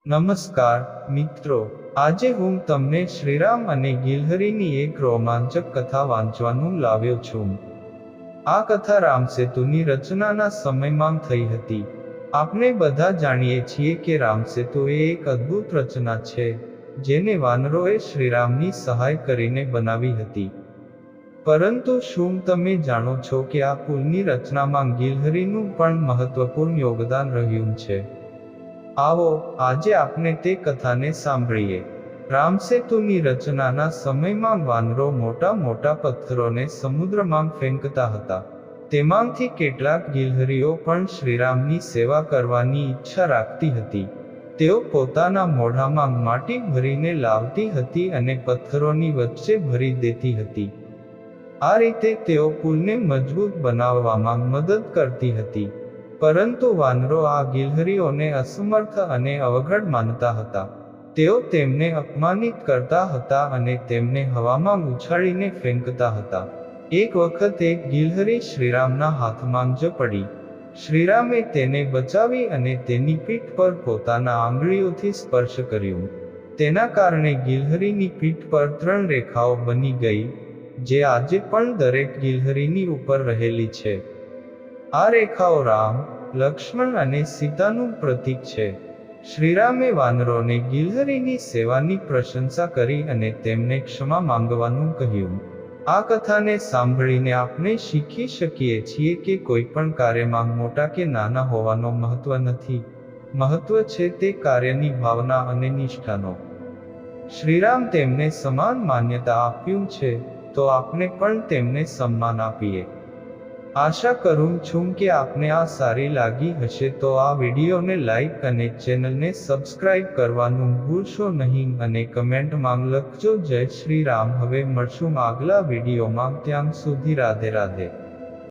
નમસ્કાર મિત્રો, આજે હું તમને શ્રીરામ અને ગિલહરીની એક રોમાંચક કથા વાંચવાનું લાવ્યો છું. આ કથા રામસેતુની રચનાના સમયમાં થઈ હતી. આપણે બધા જાણીએ છીએ કે રામસેતુ એ એક અદ્ભુત રચના છે, જેને વાનરોએ શ્રીરામની સહાય કરીને બનાવી હતી. પરંતુ શું તમે જાણો છો કે આ પુલની રચનામાં ગિલહરીનું પણ મહત્વપૂર્ણ યોગદાન રહ્યું છે? આવો આજે આપણે તે કથાને સાંભળીએ. રામસેતુની રચનાના સમયમાં વાનરો મોટા મોટા પથ્થરોને સમુદ્રમાં ફેંકતા હતા. તેમાંથી કેટલાક ગિલહરીઓ પણ શ્રીરામની સેવા કરવાની ઈચ્છા રાખતી હતી. તેઓ પોતાના મોઢામાં માટી ભરીને લાવતી હતી અને પથ્થરોની વચ્ચે ભરી દેતી હતી. આ રીતે તેઓ પુલને મજબૂત બનાવવામાં મદદ કરતી હતી. પરંતુ વાનરો આ ગિલહરીઓને અસમર્થ અને અવગઢ માનતા હતા. તેઓ તેમને અપમાનિત કરતા હતા અને તેમને હવામાં ઉછાળીને ફેંકતા હતા. એક વખત એક ગિલહરી શ્રીરામના હાથમાં જ પડી. શ્રીરામે તેને બચાવી અને તેની પીઠ પર પોતાના આંગળીઓથી સ્પર્શ કર્યું. તેના કારણે ગિલહરીની પીઠ પર 3 રેખાઓ બની ગઈ, જે આજે પણ દરેક ગિલહરીની ઉપર રહેલી છે. આ રેખાઓ રામ, લક્ષ્મણ અને સીતાનું પ્રતીક છે. શ્રીરામે વાનરોને ગિલહરીની સેવાની પ્રશંસા કરી અને તેમને ક્ષમા માંગવાનું કહ્યું. આ કથાને સાંભળીને આપણે શીખી શકીએ છીએ કે કોઈ પણ કાર્યમાં મોટા કે નાના હોવાનો મહત્વ નથી. મહત્વ છે તે કાર્યની ભાવના અને નિષ્ઠાનો. શ્રીરામ તેમને સમાન માન્યતા આપ્યું છે, તો આપણે પણ તેમને સન્માન આપીએ. આશા કરું છું કે આપને આ સારી લાગી હશે, તો આ વિડીયોને લાઈક અને ચેનલને સબસ્ક્રાઇબ કરવાનું ભૂલશો નહીં અને કમેન્ટમાં લખજો જય શ્રી રામ. હવે મળશું આગલા વિડીયોમાં. ત્યાં સુધી રાધે રાધે.